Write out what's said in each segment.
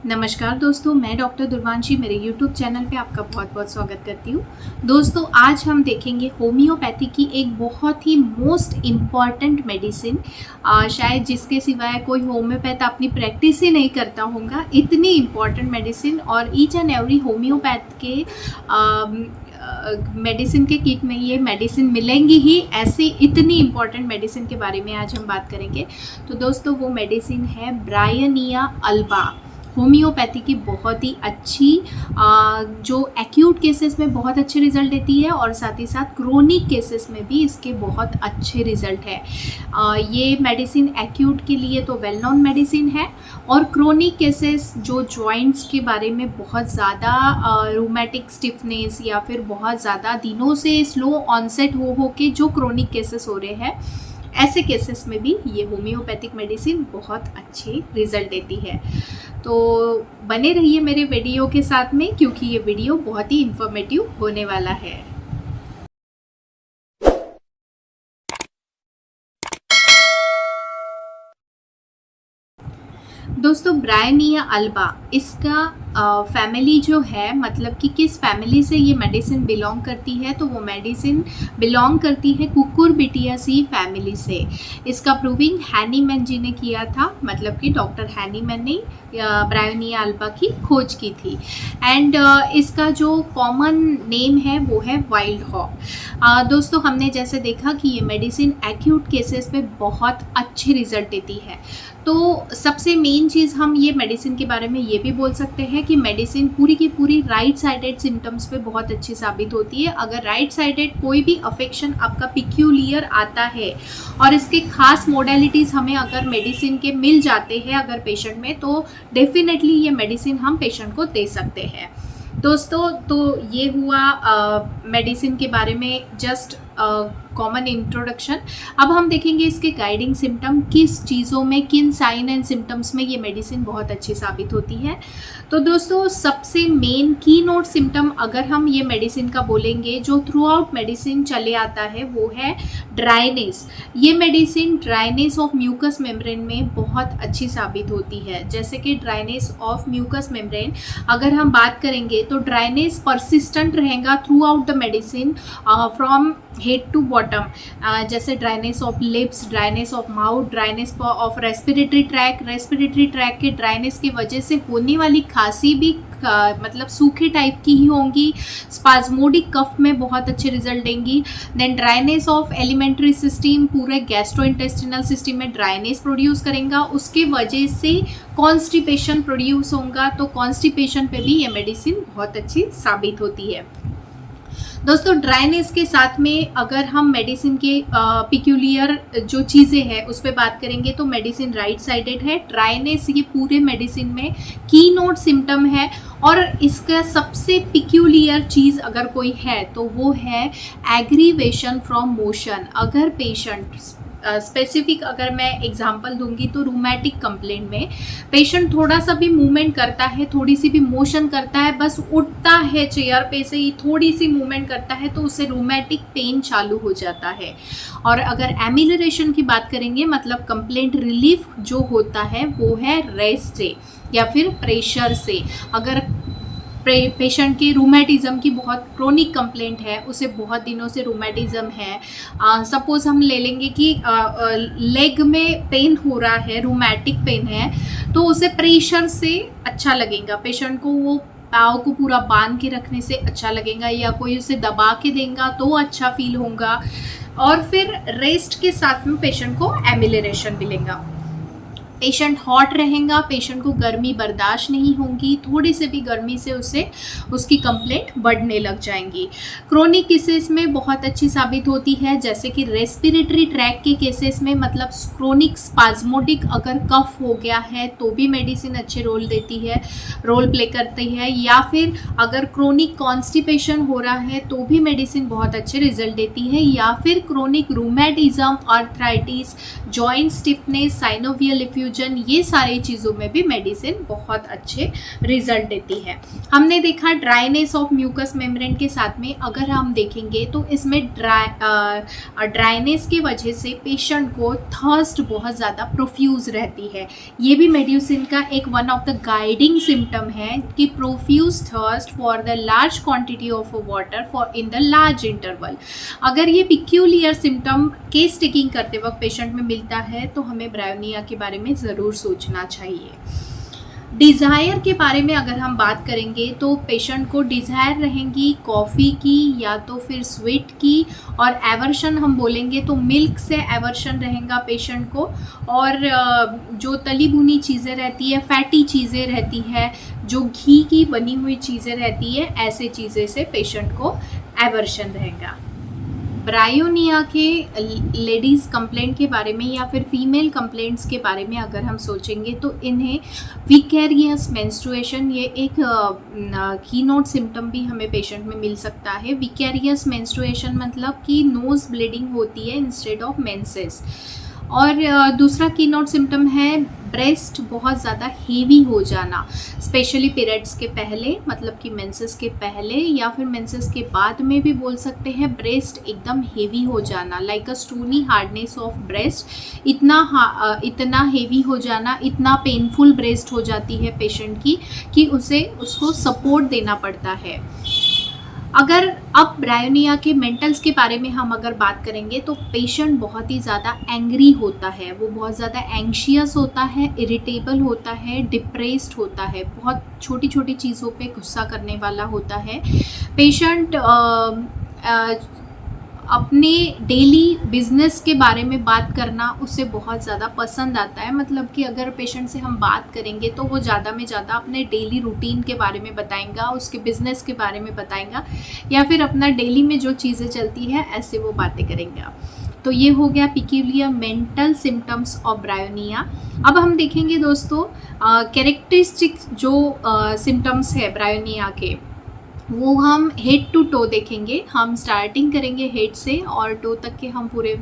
नमस्कार दोस्तों, मैं डॉक्टर दुर्वांशी मेरे यूट्यूब चैनल पे आपका बहुत बहुत स्वागत करती हूँ। दोस्तों, आज हम देखेंगे होम्योपैथी की एक बहुत ही मोस्ट इम्पॉर्टेंट मेडिसिन, शायद जिसके सिवाय कोई होम्योपैथ अपनी प्रैक्टिस ही नहीं करता होगा। इतनी इम्पॉर्टेंट मेडिसिन और ईच एंड एवरी होम्योपैथ के मेडिसिन के किट में ये मेडिसिन मिलेंगी ही। ऐसी इतनी इम्पॉर्टेंट मेडिसिन के बारे में आज हम बात करेंगे। तो दोस्तों, वो मेडिसिन है ब्रायनिया अल्बा। होम्योपैथी की बहुत ही अच्छी जो एक्यूट केसेस में बहुत अच्छे रिजल्ट देती है और साथ ही साथ क्रोनिक केसेस में भी इसके बहुत अच्छे रिजल्ट है। ये मेडिसिन एक्यूट के लिए तो वेल नोन मेडिसिन है और क्रोनिक केसेस जो जॉइंट्स के बारे में बहुत ज़्यादा रूमेटिक स्टिफनेस या फिर बहुत ज़्यादा दिनों से स्लो ऑनसेट हो के जो क्रोनिक केसेस हो रहे हैं, ऐसे केसेस में भी ये होम्योपैथिक मेडिसिन बहुत अच्छे रिजल्ट देती है। तो बने रहिए मेरे वीडियो के साथ में, क्योंकि ये वीडियो बहुत ही इंफॉर्मेटिव होने वाला है। दोस्तों, ब्रायनिया अल्बा इसका फैमिली जो है, मतलब कि किस फैमिली से ये मेडिसिन बिलोंग करती है, तो वो मेडिसिन बिलोंग करती है कुकुरबिटियासी फैमिली से। इसका प्रूविंग हैनीमैन जी ने किया था, मतलब कि डॉक्टर हैनीमैन ने ब्रायनिया अल्बा की खोज की थी। एंड इसका जो कॉमन नेम है वो है वाइल्ड हॉक। दोस्तों, हमने जैसे देखा कि ये मेडिसिन एक्यूट केसेस पे बहुत अच्छे रिजल्ट देती है। तो सबसे मेन चीज़ हम ये मेडिसिन के बारे में ये भी बोल सकते हैं कि मेडिसिन पूरी की पूरी राइट साइडेड सिम्टम्स पे बहुत अच्छी साबित होती है। अगर राइट साइडेड कोई भी अफेक्शन आपका पिक्यूलियर आता है और इसके खास मोडेलिटीज़ हमें अगर मेडिसिन के मिल जाते हैं अगर पेशेंट में, तो डेफिनेटली ये मेडिसिन हम पेशेंट को दे सकते हैं। दोस्तों, तो ये हुआ मेडिसिन के बारे में जस्ट कॉमन इंट्रोडक्शन। अब हम देखेंगे इसके गाइडिंग सिम्टम, किस चीज़ों में, किन साइन एंड सिम्टम्स में ये मेडिसिन बहुत अच्छी साबित होती है। तो दोस्तों, सबसे मेन की नोट सिम्टम अगर हम ये मेडिसिन का बोलेंगे जो थ्रू आउट मेडिसिन चले आता है, वो है ड्राइनेस। ये medicine dryness of mucus membrane में बहुत अच्छी साबित होती है। जैसे कि ड्राइनेस ऑफ म्यूकस मेम्ब्रेन अगर हम बात करेंगे तो ड्राइनेस परसिस्टेंट रहेगा throughout the medicine from head to bottom. जैसे dryness of lips, dryness of mouth, dryness of respiratory tract के ड्राइनेस की वजह से होने वाली खांसी भी मतलब सूखे टाइप की ही होंगी। स्पाज्मोडिक कफ में बहुत अच्छे रिजल्ट देंगी। Then dryness of alimentary system, पूरे गैस्ट्रोइंटेस्टिनल सिस्टम में ड्राइनेस प्रोड्यूस करेगा, उसके वजह से कॉन्स्टिपेशन प्रोड्यूस होगा। तो कॉन्स्टिपेशन पे भी ये मेडिसिन बहुत अच्छी साबित होती है। दोस्तों, ड्राइनेस के साथ में अगर हम मेडिसिन के पिक्यूलियर जो चीज़ें हैं उस पर बात करेंगे तो मेडिसिन राइट साइडेड है। ड्राइनेस ये पूरे मेडिसिन में की नोट सिम्टम है और इसका सबसे पिक्यूलियर चीज़ अगर कोई है तो वो है एग्रीवेशन फ्रॉम मोशन। अगर पेशेंट स्पेसिफिक अगर मैं एग्जांपल दूंगी तो रूमेटिक कंप्लेंट में पेशेंट थोड़ा सा भी मूवमेंट करता है, थोड़ी सी भी मोशन करता है, बस उठता है चेयर पे से ही थोड़ी सी मूवमेंट करता है तो उससे रूमेटिक पेन चालू हो जाता है। और अगर एमिलरेशन की बात करेंगे, मतलब कंप्लेंट रिलीफ जो होता है वो है रेस्ट से या फिर प्रेशर से। अगर पेशेंट के रूमेटिज्म की बहुत क्रोनिक कंप्लेंट है, उसे बहुत दिनों से रूमेटिज्म है, सपोज हम ले लेंगे कि लेग में पेन हो रहा है, रूमेटिक पेन है, तो उसे प्रेशर से अच्छा लगेगा। पेशेंट को वो पाँव को पूरा बांध के रखने से अच्छा लगेगा या कोई उसे दबा के देगा तो अच्छा फील होगा। और फिर रेस्ट के साथ में पेशेंट को एमिलरेशन मिलेगा। पेशेंट हॉट रहेगा, पेशेंट को गर्मी बर्दाश्त नहीं होगी, थोड़ी से भी गर्मी से उसकी कंप्लेंट बढ़ने लग जाएंगी। क्रोनिक केसेस में बहुत अच्छी साबित होती है, जैसे कि रेस्पिरेटरी ट्रैक के केसेस में, मतलब क्रोनिक स्पाज्मोडिक अगर कफ हो गया है तो भी मेडिसिन अच्छे रोल प्ले करती है। या फिर अगर क्रोनिक कॉन्स्टिपेशन हो रहा है तो भी मेडिसिन बहुत अच्छे रिजल्ट देती है। या फिर chronic rheumatism, arthritis, joint stiffness, synovial confusion, ये सारी चीज़ों में भी मेडिसिन बहुत अच्छे रिजल्ट देती है। हमने देखा ड्राइनेस ऑफ म्यूकस मेम्ब्रेन के साथ में अगर हम देखेंगे तो इसमें ड्राइनेस की वजह से पेशेंट को थर्स्ट बहुत ज़्यादा प्रोफ्यूज रहती है। ये भी मेडिसिन का एक one of the guiding symptom है कि profuse thirst for the large quantity of water for in the large interval. अगर ये पिक्यूलियर सिम्टम केस टेकिंग करते वक्त पेशेंट में मिलता है तो हमें ब्रायोनिया के बारे में ज़रूर सोचना चाहिए। डिज़ायर के बारे में अगर हम बात करेंगे तो पेशेंट को डिज़ायर रहेंगी कॉफ़ी की या तो फिर स्वीट की, और एवर्शन हम बोलेंगे तो मिल्क से एवर्शन रहेगा पेशेंट को, और जो तली भुनी चीज़ें रहती है, फैटी चीज़ें रहती है, जो घी की बनी हुई चीज़ें रहती है, ऐसे चीज़ें से पेशेंट को एवर्शन रहेगा। ब्रायोनिया के लेडीज़ कंप्लेंट के बारे में या फिर फीमेल कंप्लेंट्स के बारे में अगर हम सोचेंगे तो इन्हें विकेरियस मेंस्ट्रुएशन, ये एक कीनोट सिम्टम भी हमें पेशेंट में मिल सकता है। विकेरियस मेंस्ट्रुएशन मतलब कि नोज़ ब्लीडिंग होती है इंस्टेड ऑफ मेंसेस। और दूसरा कीनोट सिम्टम है ब्रेस्ट बहुत ज़्यादा हेवी हो जाना, स्पेशली पीरियड्स के पहले, मतलब कि मेंसेस के पहले या फिर मेंसेस के बाद में भी बोल सकते हैं। ब्रेस्ट एकदम हेवी हो जाना, like a stony hardness of breast, इतना हेवी हो जाना, इतना पेनफुल ब्रेस्ट हो जाती है पेशेंट की कि उसको सपोर्ट देना पड़ता है। अगर अब ब्रायोनिया के मेंटल्स के बारे में हम अगर बात करेंगे तो पेशेंट बहुत ही ज़्यादा एंग्री होता है, वो बहुत ज़्यादा एंग्शियस होता है, इरिटेबल होता है, डिप्रेस्ड होता है, बहुत छोटी छोटी चीज़ों पे गुस्सा करने वाला होता है। पेशेंट अपने डेली बिजनेस के बारे में बात करना उसे बहुत ज़्यादा पसंद आता है, मतलब कि अगर पेशेंट से हम बात करेंगे तो वो ज़्यादा में ज़्यादा अपने डेली रूटीन के बारे में बताएगा, उसके बिजनेस के बारे में बताएगा, या फिर अपना डेली में जो चीज़ें चलती है ऐसे वो बातें करेंगे। तो ये हो गया peculiar mental symptoms of bryonia. अब हम देखेंगे दोस्तों कैरेक्टरिस्टिक जो सिम्टम्स है ब्रायोनिया के, वो हम हेड टू टो देखेंगे। हम स्टार्टिंग करेंगे हेड से और टो तक के हम पूरे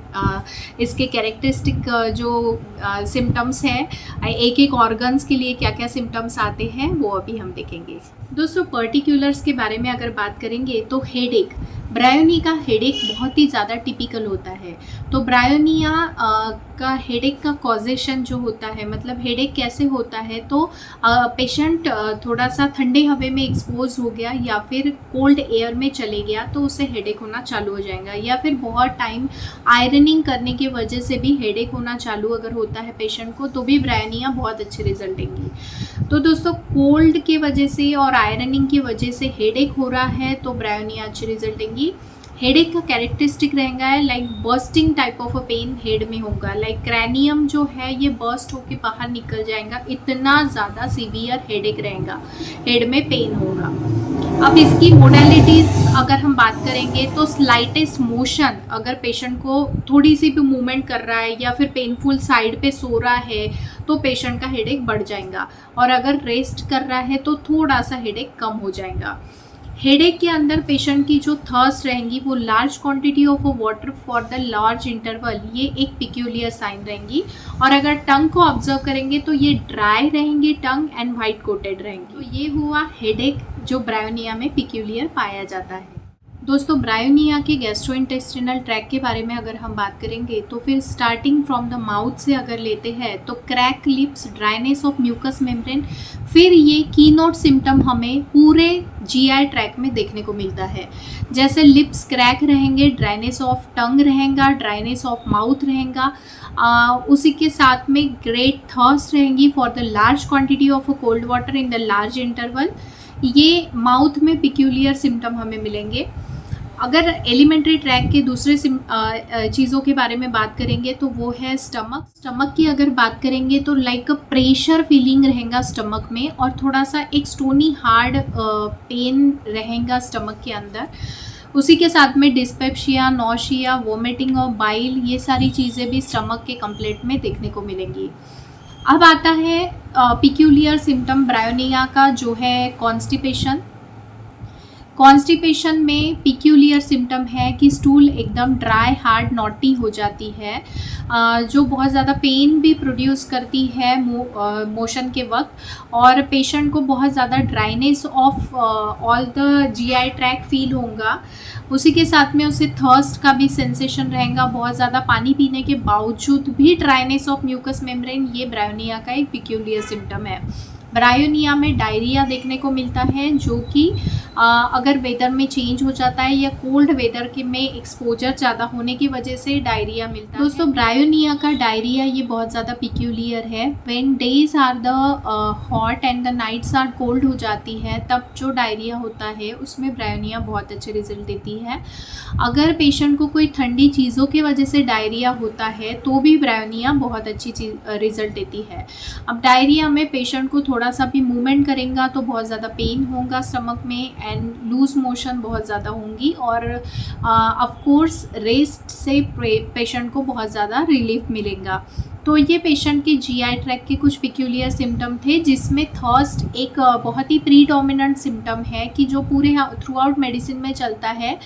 इसके कैरेक्टरिस्टिक जो सिम्टम्स हैं, एक एक ऑर्गन्स के लिए क्या क्या सिम्टम्स आते हैं वो अभी हम देखेंगे। दोस्तों पर्टिकुलर्स के बारे में अगर बात करेंगे तो हेडेक, ब्रायोनिया का हेडेक बहुत ही ज़्यादा टिपिकल होता है। तो ब्रायोनिया का हेडेक का कॉजेशन जो होता है, मतलब हेडेक कैसे होता है, तो पेशेंट थोड़ा सा ठंडे हवा में एक्सपोज हो गया या फिर कोल्ड एयर में चले गया तो उससे हेडेक होना चालू हो जाएगा, या फिर बहुत टाइम आयरनिंग करने की वजह से भी हेडेक होना चालू अगर होता है पेशेंट को, तो भी ब्रायोनिया बहुत अच्छे रिजल्ट देंगी। तो दोस्तों कोल्ड की वजह से और आयरनिंग की वजह से हेडेक हो रहा है तो ब्रायोनिया अच्छे रिजल्ट देंगी। हेडेक का कैरेक्टरिस्टिक रहेगा है like bursting type of a pain head में होगा, लाइक क्रैनियम जो है ये बर्स्ट होके बाहर निकल जाएगा, इतना ज़्यादा सीवियर हेडेक रहेगा, हेड में पेन होगा। अब इसकी मोडालिटीज़ अगर हम बात करेंगे तो स्लाइटेस्ट मोशन, अगर पेशेंट को थोड़ी सी भी मूवमेंट कर रहा है या फिर पेनफुल साइड पे सो रहा है तो पेशेंट का हेडेक बढ़ जाएगा, और अगर रेस्ट कर रहा है तो थोड़ा सा हेडेक कम हो जाएगा। हेडेक के अंदर पेशेंट की जो थर्स्ट रहेंगी वो large quantity of water for the large interval, ये एक पिक्यूलियर साइन रहेंगी। और अगर टंग को ऑब्जर्व करेंगे तो ये ड्राई रहेंगी टंग एंड वाइट कोटेड रहेंगी। तो ये हुआ हेडेक जो ब्रायोनिया में पिक्यूलियर पाया जाता है। दोस्तों ब्रायोनिया के गैस्ट्रोइंटेस्टिनल ट्रैक के बारे में अगर हम बात करेंगे तो फिर स्टार्टिंग फ्रॉम द माउथ से अगर लेते हैं तो crack lips, dryness of mucus membrane, फिर ये कीनोट सिम्टम हमें पूरे जीआई ट्रैक में देखने को मिलता है। जैसे लिप्स क्रैक रहेंगे, ड्राइनेस ऑफ टंग रहेगा, ड्राइनेस ऑफ माउथ रहेगा, उसी के साथ में ग्रेट थर्स्ट रहेंगी for the large quantity of cold water in the large interval. ये माउथ में पिक्यूलियर सिम्टम हमें मिलेंगे। अगर एलिमेंट्री ट्रैक के दूसरे चीज़ों के बारे में बात करेंगे तो वो है स्टमक। स्टमक की अगर बात करेंगे तो लाइक प्रेशर फीलिंग रहेगा स्टमक में, और थोड़ा सा एक स्टोनी हार्ड पेन रहेगा स्टमक के अंदर। उसी के साथ में डिस्पेप्सिया, नौशिया, वोमिटिंग और बाइल, ये सारी चीज़ें भी स्टमक के कंप्लेंट में देखने को मिलेंगी। अब आता है पिक्यूलियर सिम्टम ब्रायोनिया का जो है कॉन्स्टिपेशन। कॉन्स्टिपेशन में पिक्यूलियर सिम्टम है कि स्टूल एकदम ड्राई, हार्ड, नॉटी हो जाती है, जो बहुत ज़्यादा पेन भी प्रोड्यूस करती है मोशन के वक्त, और पेशेंट को बहुत ज़्यादा dryness of all the GI tract feel होगा। उसी के साथ में उसे थर्स्ट का भी सेंसेशन रहेगा, बहुत ज़्यादा पानी पीने के बावजूद भी ड्राइनेस ऑफ म्यूकस मेम्ब्रेन, ये ब्रायोनिया का एक पिक्यूलियर सिम्टम है। ब्रायोनिया में डायरिया देखने को मिलता है, जो कि अगर वेदर में चेंज हो जाता है या कोल्ड वेदर के में एक्सपोजर ज़्यादा होने की वजह से डायरिया मिलता है। दोस्तों, ब्रायोनिया का डायरिया ये बहुत ज़्यादा पिक्यूलियर है। When days are the hot and the nights are cold हो जाती है, तब जो डायरिया होता है उसमें ब्रायोनिया बहुत अच्छे रिजल्ट देती है। अगर पेशेंट को कोई ठंडी चीज़ों की वजह से डायरिया होता है तो भी ब्रायोनिया बहुत अच्छी रिजल्ट देती है। अब डायरिया में पेशेंट को थोड़ा सा भी मूवमेंट करेगा तो बहुत ज़्यादा पेन होगा स्टमक में, एंड लूज मोशन बहुत ज़्यादा होंगी, और ऑफ कोर्स रेस्ट से पेशेंट को बहुत ज़्यादा रिलीफ मिलेगा। तो ये पेशेंट के जीआई ट्रैक के कुछ पिक्यूलियर सिम्टम थे, जिसमें थर्स्ट एक बहुत ही प्रीडोमिनेंट सिम्टम है कि जो पूरे थ्रू आउट मेडिसिन में चलता है,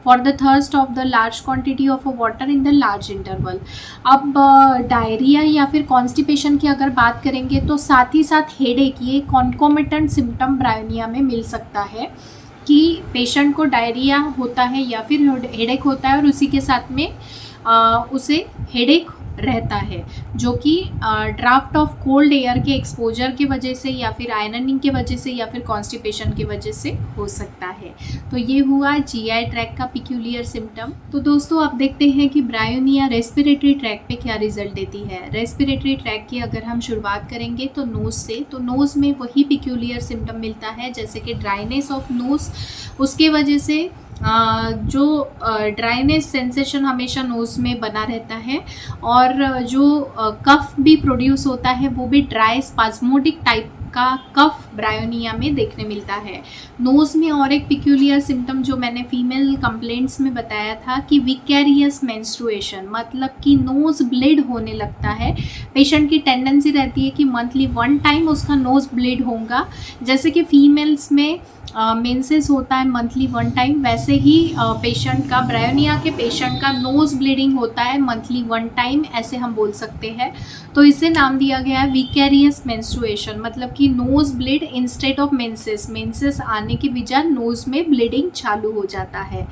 for the thirst of the large quantity of water in the large interval. अब डायरिया या फिर कॉन्स्टिपेशन की अगर बात करेंगे तो साथ ही साथ हेडेक, ये कॉन्कोमिटेंट सिम्टम ब्रायोनिया में मिल सकता है कि पेशेंट को डायरिया होता है या फिर हेडेक होता है, और उसी के साथ में उसे हेडेक रहता है, जो कि ड्राफ्ट ऑफ कोल्ड एयर के एक्सपोजर की वजह से या फिर आयरनिंग की वजह से या फिर कॉन्स्टिपेशन की वजह से हो सकता है। तो ये हुआ जीआई ट्रैक का पिक्यूलियर सिम्टम। तो दोस्तों, आप देखते हैं कि ब्रायोनिया रेस्पिरेटरी ट्रैक पे क्या रिजल्ट देती है। रेस्पिरेटरी ट्रैक की अगर हम शुरुआत करेंगे तो नोज़ से, तो नोज़ में वही पिक्यूलियर सिम्टम मिलता है जैसे कि ड्राइनेस ऑफ नोज़, उसके वजह से जो ड्राइनेस सेंसेशन हमेशा नोज़ में बना रहता है, और जो कफ भी प्रोड्यूस होता है वो भी ड्राई स्पाज्मोडिक टाइप का कफ ब्रायोनिया में देखने मिलता है। नोज़ में और एक पिक्यूलियर सिम्टम जो मैंने फीमेल कंप्लेंट्स में बताया था कि विकैरियस मेंस्ट्रुएशन, मतलब कि नोज़ ब्लीड होने लगता है। पेशेंट की टेंडेंसी रहती है कि मंथली 1 टाइम उसका नोज़ ब्लीड होगा, जैसे कि फीमेल्स में मेंसेस होता है मंथली 1 टाइम, वैसे ही पेशेंट का, ब्रायोनिया के पेशेंट का नोज़ ब्लीडिंग होता है मंथली 1 टाइम, ऐसे हम बोल सकते हैं। तो इसे नाम दिया गया है विकैरियस मेंस्ट्रुएशन, मतलब कि nose bleed instead of menses आने की बजाय नोज़ में ब्लीडिंग चालू हो जाता है।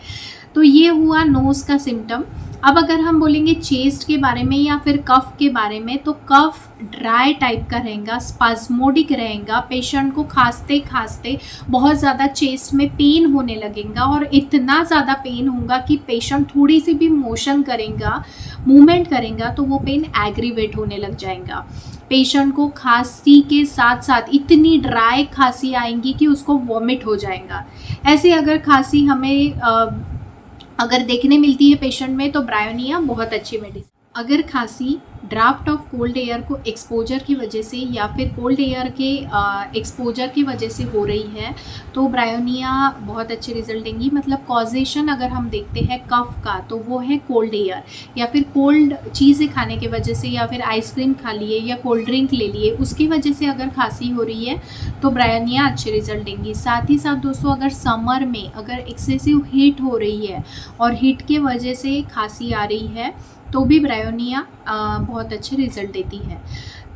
तो ये हुआ नोज़ का सिम्टम। अब अगर हम बोलेंगे चेस्ट के बारे में या फिर कफ के बारे में, तो कफ ड्राई टाइप का रहेगा, स्पाज्मोडिक रहेगा, पेशेंट को खांसते खांसते बहुत ज़्यादा चेस्ट में पेन होने लगेगा, और इतना ज़्यादा पेन होगा कि पेशेंट थोड़ी सी भी मोशन करेगा, मूवमेंट करेगा तो वो पेन एग्रीवेट होने लग जाएगा। पेशेंट को खांसी के साथ साथ इतनी ड्राई खांसी आएंगी कि उसको वॉमिट हो जाएगा। ऐसे अगर खांसी हमें अगर देखने मिलती है पेशेंट में, तो ब्रायोनिया बहुत अच्छी मेडिसिन। अगर खांसी ड्राफ्ट ऑफ कोल्ड एयर को एक्सपोजर की वजह से या फिर कोल्ड एयर के एक्सपोजर की वजह से हो रही है, तो ब्रायोनिया बहुत अच्छे रिजल्ट देंगी। मतलब कॉजेशन अगर हम देखते हैं कफ का, तो वो है कोल्ड एयर या फिर कोल्ड चीज़ें खाने की वजह से, या फिर आइसक्रीम खा लिए या कोल्ड ड्रिंक ले लिए, उसकी वजह से अगर खांसी हो रही है तो ब्रायोनिया अच्छे रिजल्ट देंगी। साथ ही साथ दोस्तों, अगर समर में अगर एक्सेसिव हीट हो रही है और हीट के वजह से खांसी आ रही है, तो भी ब्रायोनिया बहुत अच्छे रिजल्ट देती है।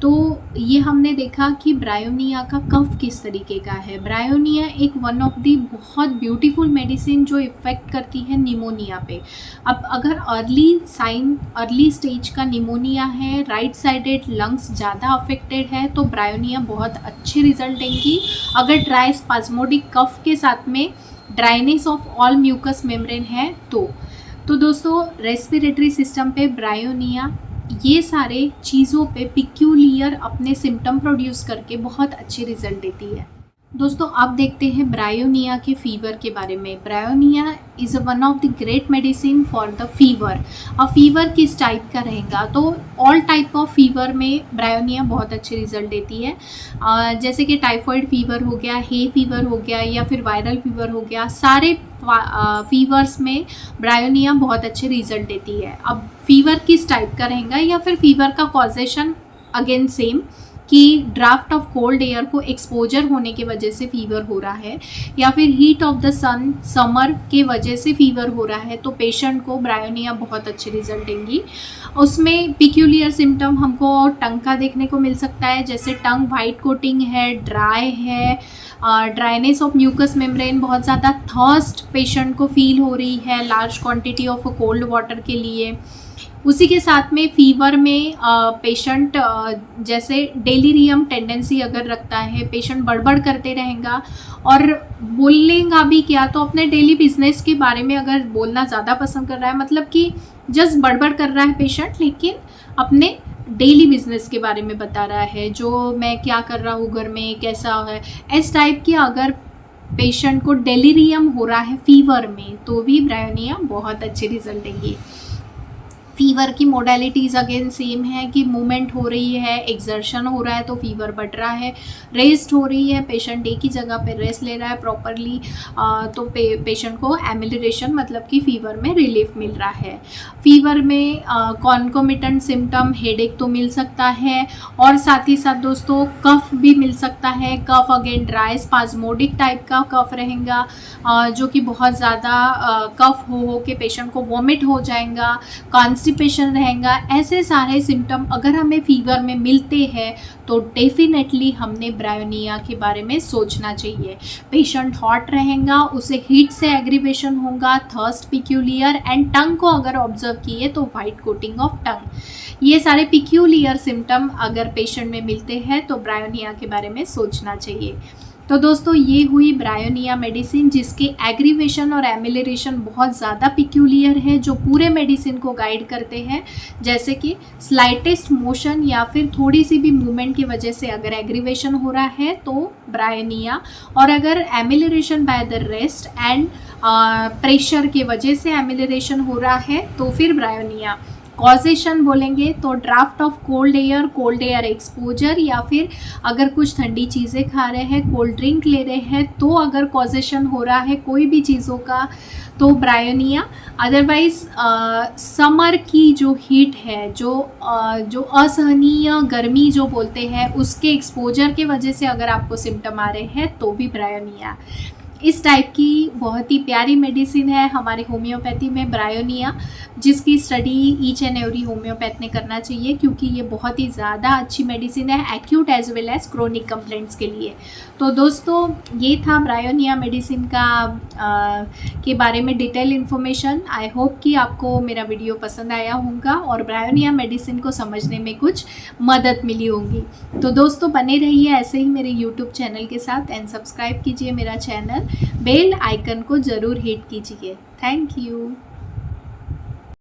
तो ये हमने देखा कि ब्रायोनिया का कफ किस तरीके का है। ब्रायोनिया एक वन ऑफ दी बहुत ब्यूटीफुल मेडिसिन जो इफ़ेक्ट करती है निमोनिया पे। अब अगर अर्ली स्टेज का निमोनिया है, राइट साइडेड लंग्स ज़्यादा अफेक्टेड है, तो ब्रायोनिया बहुत अच्छे रिजल्ट देंगी। अगर ड्राई स्पाज्मोडिक कफ के साथ में dryness of all mucus membrane है तो दोस्तों, रेस्पिरेटरी सिस्टम पे ब्रायोनिया ये सारे चीज़ों पे पिक्यूलियर अपने सिम्टम प्रोड्यूस करके बहुत अच्छे रिजल्ट देती है। दोस्तों, आप देखते हैं ब्रायोनिया के फीवर के बारे में। Bryonia is one of the great medicine for the fever. अब फीवर किस टाइप का रहेगा, तो ऑल टाइप ऑफ फीवर में ब्रायोनिया बहुत अच्छे रिजल्ट देती है। जैसे कि टाइफाइड फीवर हो गया, हे फीवर हो गया, या फिर वायरल फीवर हो गया, सारे फीवर्स में ब्रायोनिया बहुत अच्छे रिजल्ट देती है। अब फीवर किस टाइप का रहेगा या फिर फीवर का कॉजेशन अगेन सेम, कि ड्राफ्ट ऑफ कोल्ड एयर को एक्सपोजर होने की वजह से फीवर हो रहा है या फिर heat of the sun summer के वजह से फीवर हो रहा है, तो पेशेंट को ब्रायोनिया बहुत अच्छी रिजल्ट देंगी। उसमें पिक्यूलियर सिम्टम हमको टंग का देखने को मिल सकता है, जैसे टंग वाइट कोटिंग है, ड्राई है, ड्राइनेस ऑफ म्यूकस मेम्ब्रेन, बहुत ज़्यादा थर्स्ट पेशेंट को फील हो रही है large quantity of cold water के लिए। उसी के साथ में फीवर में पेशेंट जैसे डेलीरियम टेंडेंसी अगर रखता है, पेशेंट बड़बड़ करते रहेगा और बोलेगा भी क्या तो अपने डेली बिजनेस के बारे में अगर बोलना ज़्यादा पसंद कर रहा है, मतलब कि जस्ट बड़बड़ कर रहा है पेशेंट, लेकिन अपने डेली बिजनेस के बारे में बता रहा है, जो मैं क्या कर रहा हूँ घर में, कैसा है, इस टाइप की अगर पेशेंट को डेलीरियम हो रहा है फीवर में, तो भी ब्रायोनिया बहुत अच्छी रिजल्ट देंगी। फीवर की मोडालिटीज़ अगेन सेम है कि मूवमेंट हो रही है, एक्सर्शन हो रहा है तो फीवर बढ़ रहा है, रेस्ट हो रही है, पेशेंट एक ही जगह पे रेस्ट ले रहा है प्रॉपरली, तो पेशेंट को एमिलिरेशन मतलब कि फीवर में रिलीफ मिल रहा है। फीवर में कॉन्कोमिटेंट सिम्टम हेडेक तो मिल सकता है और साथ ही साथ दोस्तों कफ भी मिल सकता है। कफ अगेन ड्राई स्पाज्मोडिक टाइप का कफ रहेगा, जो कि बहुत ज़्यादा कफ हो के पेशेंट को वॉमिट हो जाएगा, कॉन्स्टिपेशन रहेगा। ऐसे सारे सिम्टम अगर हमें फीवर में मिलते हैं तो डेफिनेटली हमने ब्रायोनिया के बारे में सोचना चाहिए। पेशेंट हॉट रहेगा, उसे हीट से एग्रीवेशन होगा, थर्स्ट पिक्यूलियर एंड टंग को अगर ऑब्जर्व किए तो वाइट कोटिंग ऑफ टंग। ये सारे पिक्यूलियर सिम्टम अगर पेशेंट में मिलते हैं तो ब्रायोनिया के बारे में सोचना चाहिए। तो दोस्तों ये हुई ब्रायोनिया मेडिसिन, जिसके एग्रीवेशन और एमिलेरेशन बहुत ज़्यादा पिक्यूलियर है, जो पूरे मेडिसिन को गाइड करते हैं। जैसे कि स्लाइटेस्ट मोशन या फिर थोड़ी सी भी मूवमेंट की वजह से अगर एग्रीवेशन हो रहा है तो ब्रायोनिया, और अगर amelioration by the rest and pressure के वजह से एमिलेरेशन हो रहा है तो फिर ब्रायोनिया। कॉजेशन बोलेंगे तो draft of cold air exposure, या फिर अगर कुछ ठंडी चीज़ें खा रहे हैं, कोल्ड ड्रिंक ले रहे हैं, तो अगर कॉजेशन हो रहा है कोई भी चीज़ों का तो ब्रायोनिया। अदरवाइज समर की जो हीट है, जो असहनीय गर्मी जो बोलते हैं, उसके एक्सपोजर के वजह से अगर आपको सिम्टम आ रहे हैं तो भी ब्रायोनिया। इस टाइप की बहुत ही प्यारी मेडिसिन है हमारे होम्योपैथी में ब्रायोनिया, जिसकी study each and every homeopath ने करना चाहिए, क्योंकि ये बहुत ही ज़्यादा अच्छी मेडिसिन है acute as well as chronic complaints के लिए। तो दोस्तों ये था ब्रायोनिया मेडिसिन के बारे में डिटेल इन्फॉर्मेशन। आई होप कि आपको मेरा वीडियो पसंद आया होगा और ब्रायोनिया मेडिसिन को समझने में कुछ मदद मिली होगी। तो दोस्तों बने रहिए ऐसे ही मेरे यूट्यूब चैनल के साथ एंड सब्सक्राइब कीजिए मेरा चैनल, बेल आइकन को ज़रूर हिट कीजिए। Thank you.